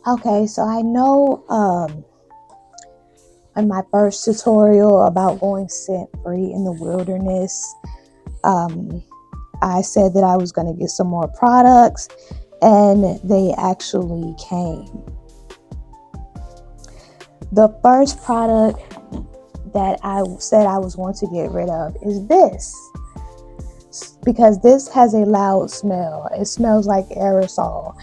Okay, so I know in my first tutorial about going scent free in the wilderness, um, I said that I was going to get some more products, and they actually came. The first product that I said I was going to get rid of is this, because this has a loud smell. It smells like aerosol,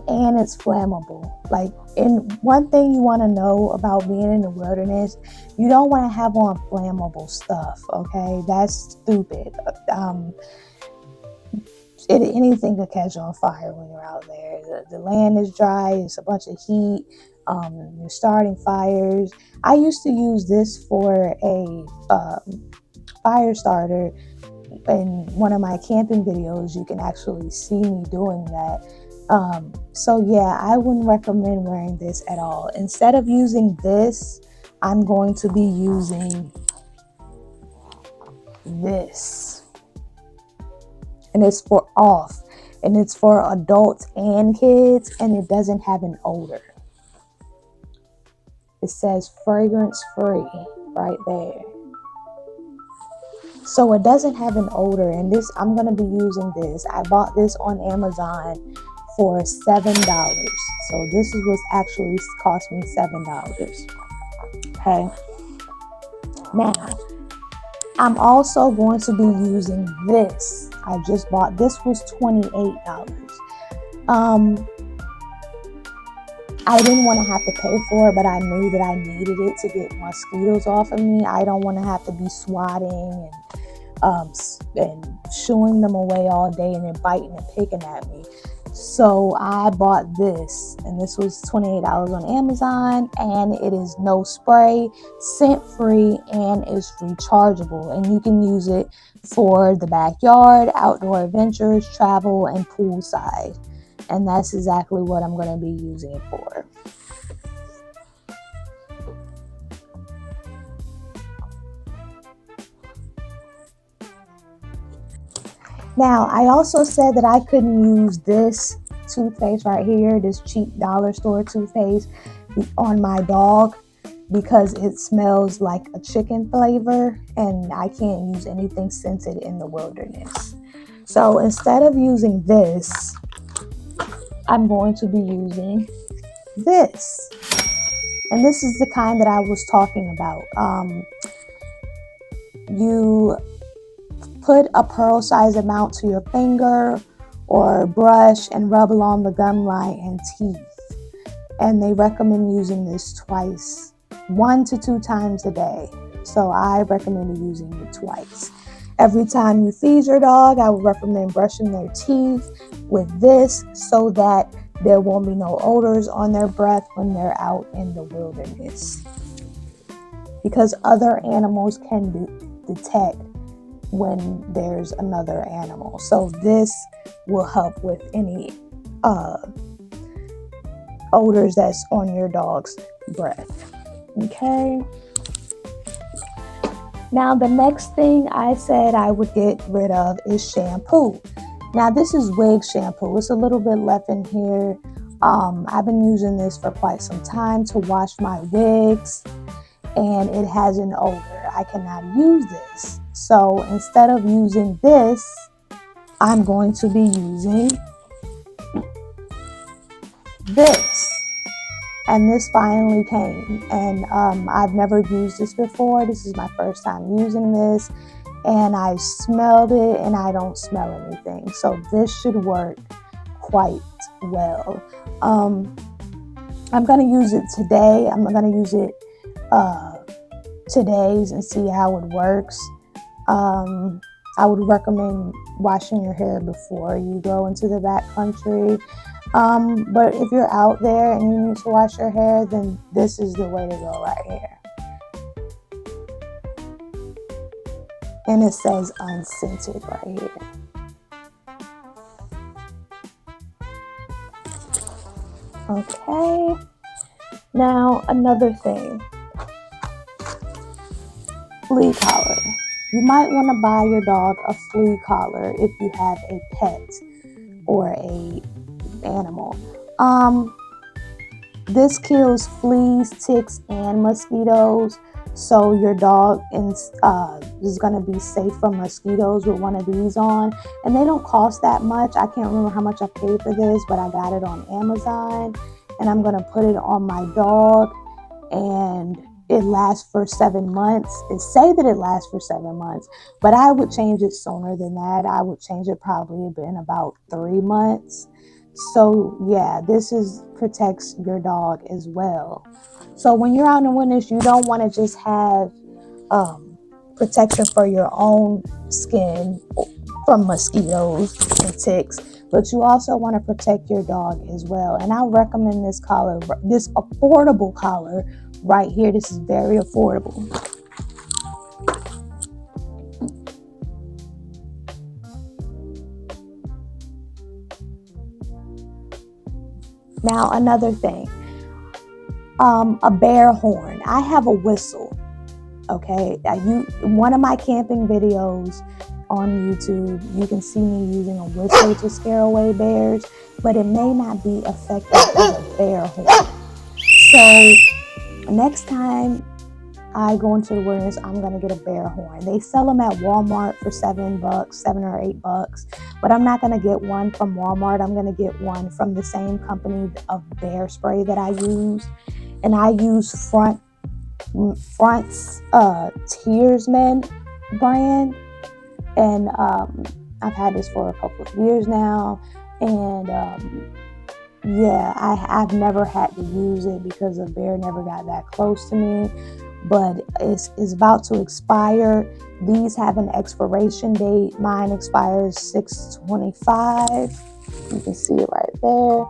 and it's flammable. Like, and one thing you want to know about being in the wilderness, you don't want to have on flammable stuff. Okay, that's stupid. Anything could catch on fire when you're out there. The land is dry. It's a bunch of heat. You're starting fires. I used to use this for a fire starter. In one of my camping videos, you can actually see me doing that. So yeah, I wouldn't recommend wearing this at all. Instead of using this, I'm going to be using this. And it's for off. And it's for adults and kids, and it doesn't have an odor. It says fragrance free right there. So it doesn't have an odor, and this, I'm going to be using this. I bought this on Amazon for $7. So this is what's actually cost me $7. Okay. Now, I'm also going to be using this. I just bought, this was $28. I didn't want to have to pay for it, but I knew that I needed it to get mosquitoes off of me. I don't want to have to be swatting and shooing them away all day and then biting and picking at me. So I bought this, and this was $28 on Amazon, and it is no spray, scent free, and is rechargeable, and you can use it for the backyard, outdoor adventures, travel, and poolside. And that's exactly what I'm going to be using it for. Now, I also said that I couldn't use this toothpaste right here, this cheap dollar store toothpaste, on my dog because it smells like a chicken flavor, and I can't use anything scented in the wilderness. So instead of using this, I'm going to be using this. And this is the kind that I was talking about. You put a pearl size amount to your finger or brush and rub along the gum line and teeth. And they recommend using this twice, 1 to 2 times a day. So I recommend using it twice. Every time you feed your dog, I would recommend brushing their teeth with this so that there won't be no odors on their breath when they're out in the wilderness. Because other animals can detect when there's another animal. So this will help with any odors that's on your dog's breath. Okay. Now, the next thing I said I would get rid of is shampoo. Now, this is wig shampoo. It's a little bit left in here. I've been using this for quite some time to wash my wigs, and it has an odor. I cannot use this. So instead of using this, I'm going to be using this. And this finally came, and I've never used this before. This is my first time using this, and I smelled it, and I don't smell anything. So this should work quite well. I'm going to use it today. I'm going to use it today's and see how it works. I would recommend washing your hair before you go into the backcountry. But if you're out there and you need to wash your hair, then this is the way to go right here. And it says unscented right here. Okay. Now, another thing. Flea collar. You might want to buy your dog a flea collar if you have a pet or a animal. This kills fleas, ticks, and mosquitoes. So your dog is going to be safe from mosquitoes with one of these on. And they don't cost that much. I can't remember how much I paid for this, but I got it on Amazon. And I'm going to put it on my dog. And it lasts for 7 months. It say that it lasts for 7 months, but I would change it sooner than that. I would change it probably in about 3 months. So yeah, this protects your dog as well. So when you're out in the wilderness, you don't want to just have protection for your own skin from mosquitoes and ticks, but you also want to protect your dog as well. And I recommend this collar, this affordable collar right here. This is very affordable. Now another thing, a bear horn. I have a whistle. Okay, one of my camping videos on YouTube, you can see me using a whistle to scare away bears, but it may not be effective as a bear horn. So next time I go into the wilderness, I'm gonna get a bear horn. They sell them at Walmart for $7, $7 or $8, but I'm not gonna get one from Walmart. I'm gonna get one from the same company of bear spray that I use, and I use Front's Tearsman brand, and I've had this for a couple of years now, and yeah, I've never had to use it because a bear never got that close to me, but it's about to expire. These have an expiration date. Mine expires 6/25. You can see it right there.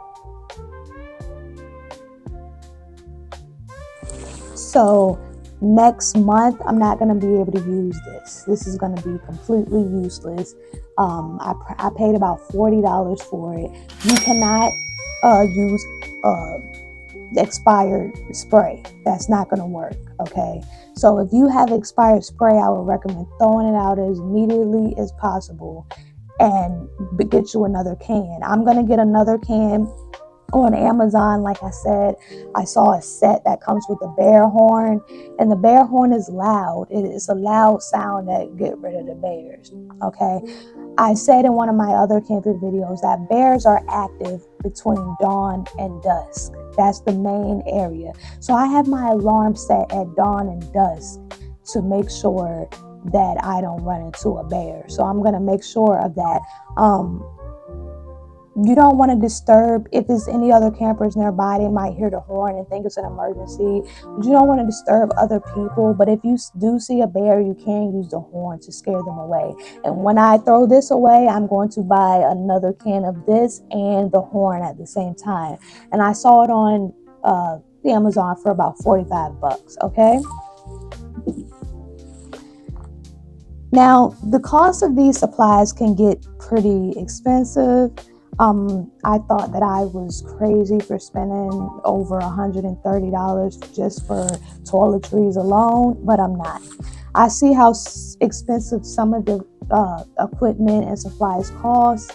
So next month, I'm not going to be able to use this. This is going to be completely useless. I paid about $40 for it. You cannot use expired spray. That's not going to work. Okay. So if you have expired spray, I would recommend throwing it out as immediately as possible and get you another can. I'm going to get another can on Amazon. Like I said, I saw a set that comes with a bear horn, and the bear horn is loud. It is a loud sound that get rid of the bears. Okay. I said in one of my other camping videos that bears are active between dawn and dusk. That's the main area. So I have my alarm set at dawn and dusk to make sure that I don't run into a bear. So I'm going to make sure of that. You don't want to disturb, if there's any other campers nearby, they might hear the horn and think it's an emergency. But you don't want to disturb other people. But if you do see a bear, you can use the horn to scare them away. And when I throw this away, I'm going to buy another can of this and the horn at the same time. And I saw it on Amazon for about $45. Okay. Now, the cost of these supplies can get pretty expensive. I thought that I was crazy for spending over $130 just for toiletries alone, but I'm not. I see how expensive some of the equipment and supplies cost,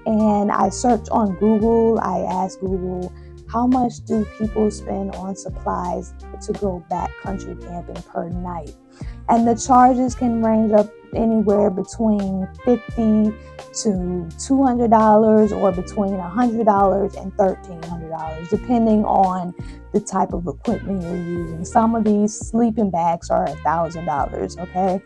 and I searched on Google. I asked Google, how much do people spend on supplies to go backcountry camping per night? And the charges can range up anywhere between $50 to $200 or between $100 and $1,300, depending on the type of equipment you're using. Some of these sleeping bags are $1,000, okay?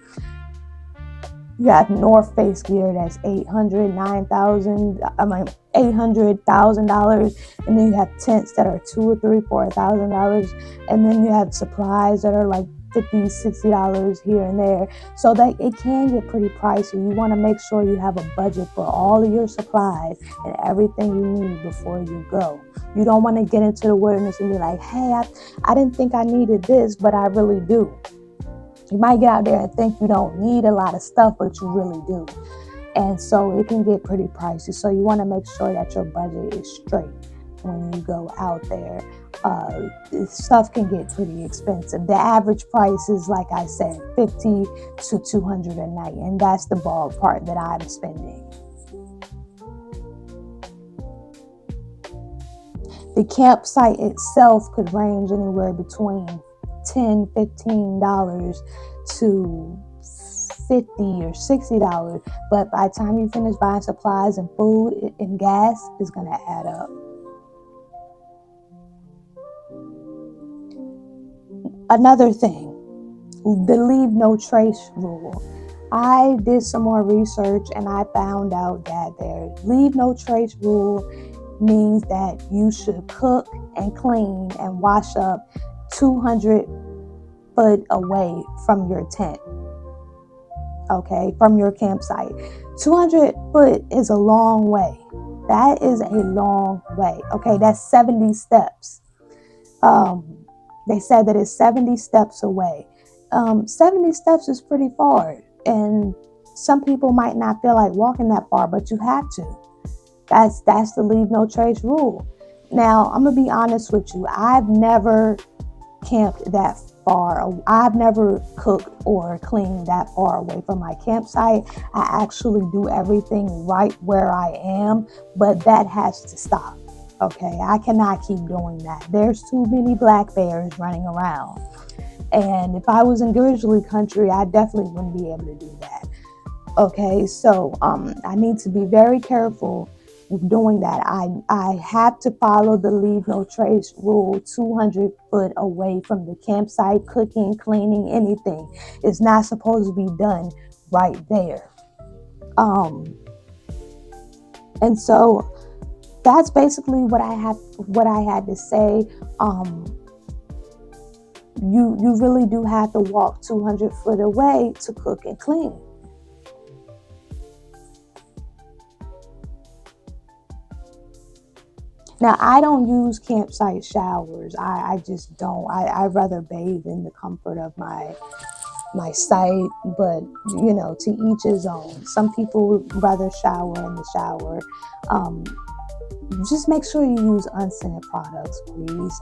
You have North Face gear that's $800,000, and then you have tents that are $2,000 or $3,000, $4,000, and then you have supplies that are like $50, $60 here and there. So that it can get pretty pricey. You want to make sure you have a budget for all of your supplies and everything you need before you go. You don't want to get into the wilderness and be like, hey, I didn't think I needed this, but I really do. You might get out there and think you don't need a lot of stuff, but you really do. And so it can get pretty pricey. So you want to make sure that your budget is straight when you go out there. Stuff can get pretty expensive. The average price is, like I said, $50 to $200 a night, and that's the ballpark that I'm spending. The campsite itself could range anywhere between $10-15 to $50 or $60, but by the time you finish buying supplies and food and gas, it's going to add up. Another thing, the leave no trace rule. I did some more research and I found out that their leave no trace rule means that you should cook and clean and wash up 200 foot away from your tent. Okay, from your campsite. 200 foot is a long way. That is a long way. Okay, that's 70 steps. They said that it's 70 steps away. 70 steps is pretty far, and some people might not feel like walking that far, but you have to. That's the leave no trace rule. Now, I'm gonna be honest with you. I've never camped that far. I've never cooked or cleaned that far away from my campsite. I actually do everything right where I am, but that has to stop. Okay, I cannot keep doing that. There's too many black bears running around. And if I was in grizzly country, I definitely wouldn't be able to do that. Okay, so I need to be very careful with doing that. I have to follow the leave no trace rule 200 foot away from the campsite. Cooking, cleaning, anything is not supposed to be done right there. And so that's basically what I had to say. You really do have to walk 200 foot away to cook and clean. Now, I don't use campsite showers. I just don't. I'd rather bathe in the comfort of my site, but to each his own. Some people would rather shower in the shower. Just make sure you use unscented products, please.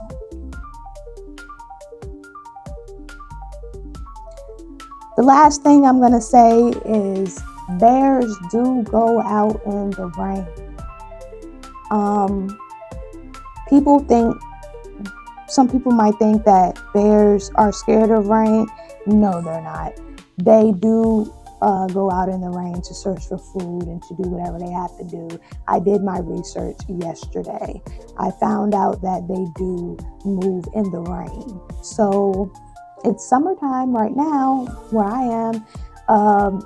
The last thing I'm going to say is bears do go out in the rain. Some people might think that bears are scared of rain. No, they're not. They do go out in the rain to search for food and to do whatever they have to do. I did my research yesterday. I found out that they do move in the rain. So it's summertime right now where I am,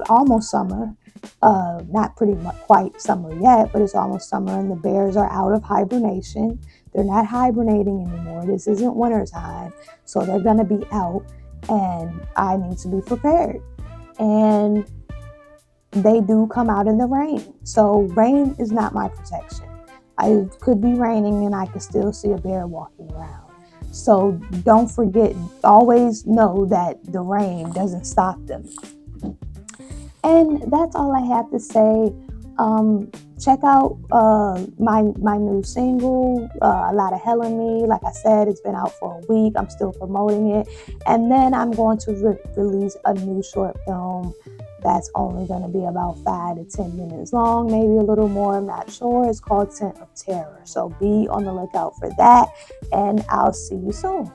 almost summer. Not pretty much quite summer yet, but it's almost summer, and the bears are out of hibernation. They're not hibernating anymore. This isn't winter time, so they're going to be out, and I need to be prepared. And they do come out in the rain. So rain is not my protection. It could be raining and I could still see a bear walking around. So don't forget, always know that the rain doesn't stop them. And that's all I have to say. Check out my new single, A Lot of Hell in Me. Like I said, it's been out for a week. I'm still promoting it. And then I'm going to release a new short film that's only going to be about 5 to 10 minutes long, maybe a little more. I'm not sure. It's called Scent of Terror. So be on the lookout for that. And I'll see you soon.